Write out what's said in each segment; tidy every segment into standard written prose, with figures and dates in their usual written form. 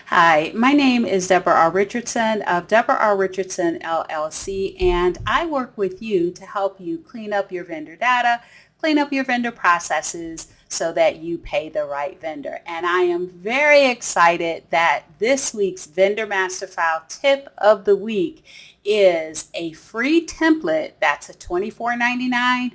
Hi, my name is Debra R. Richardson of Debra R. Richardson LLC, and I work with you to help you clean up your vendor data, clean up your vendor processes so that you pay the right vendor. And I am very excited that this week's Vendor Master File Tip of the Week is a free template that's a $24.99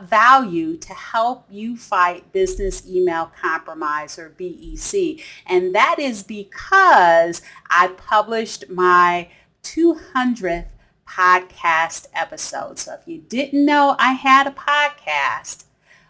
value to help you fight business email compromise, or BEC. And that is because I published my 200th podcast episode. So if you didn't know I had a podcast,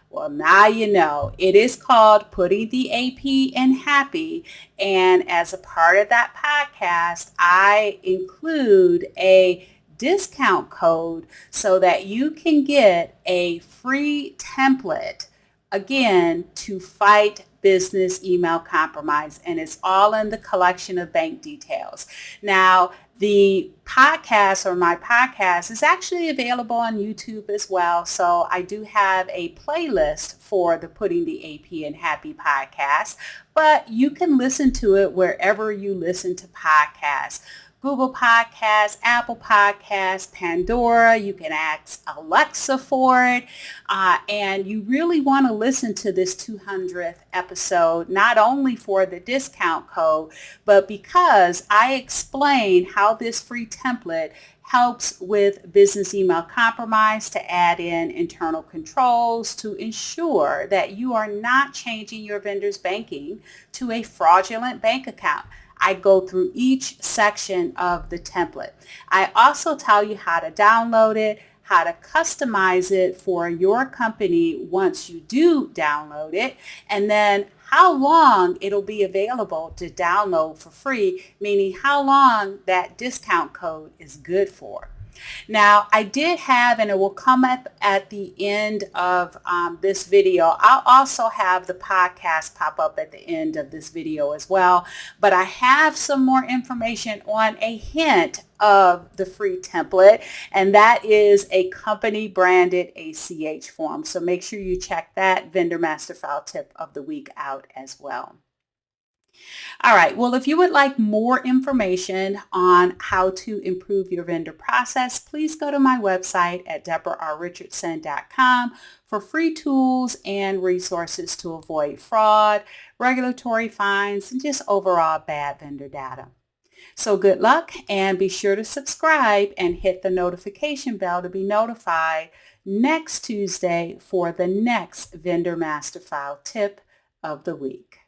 well, now you know. It is called Putting the AP in Happy. And as a part of that podcast, I include a discount code so that you can get a free template, again, to fight business email compromise. And it's all in the collection of bank details. Now, the podcast, or my podcast, is actually available on YouTube as well. So I do have a playlist for the Putting the AP in Happy podcast, but you can listen to it wherever you listen to podcasts. Google Podcasts, Apple Podcasts, Pandora. You can ask Alexa for it. And you really want to listen to this 200th episode, not only for the discount code, but because I explain how this free template helps with business email compromise, to add in internal controls to ensure that you are not changing your vendor's banking to a fraudulent bank account. I go through each section of the template. I also tell you how to download it, how to customize it for your company once you do download it, and then how long it'll be available to download for free, meaning how long that discount code is good for. Now, I did have, and it will come up at the end of this video, I'll also have the podcast pop up at the end of this video as well, but I have some more information on a hint of the free template, and that is a company branded ACH form. So make sure you check that Vendor Master File Tip of the Week out as well. All right, well, if you would like more information on how to improve your vendor process, please go to my website at debrarrichardson.com for free tools and resources to avoid fraud, regulatory fines, and just overall bad vendor data. So good luck, and be sure to subscribe and hit the notification bell to be notified next Tuesday for the next Vendor Master File Tip of the Week.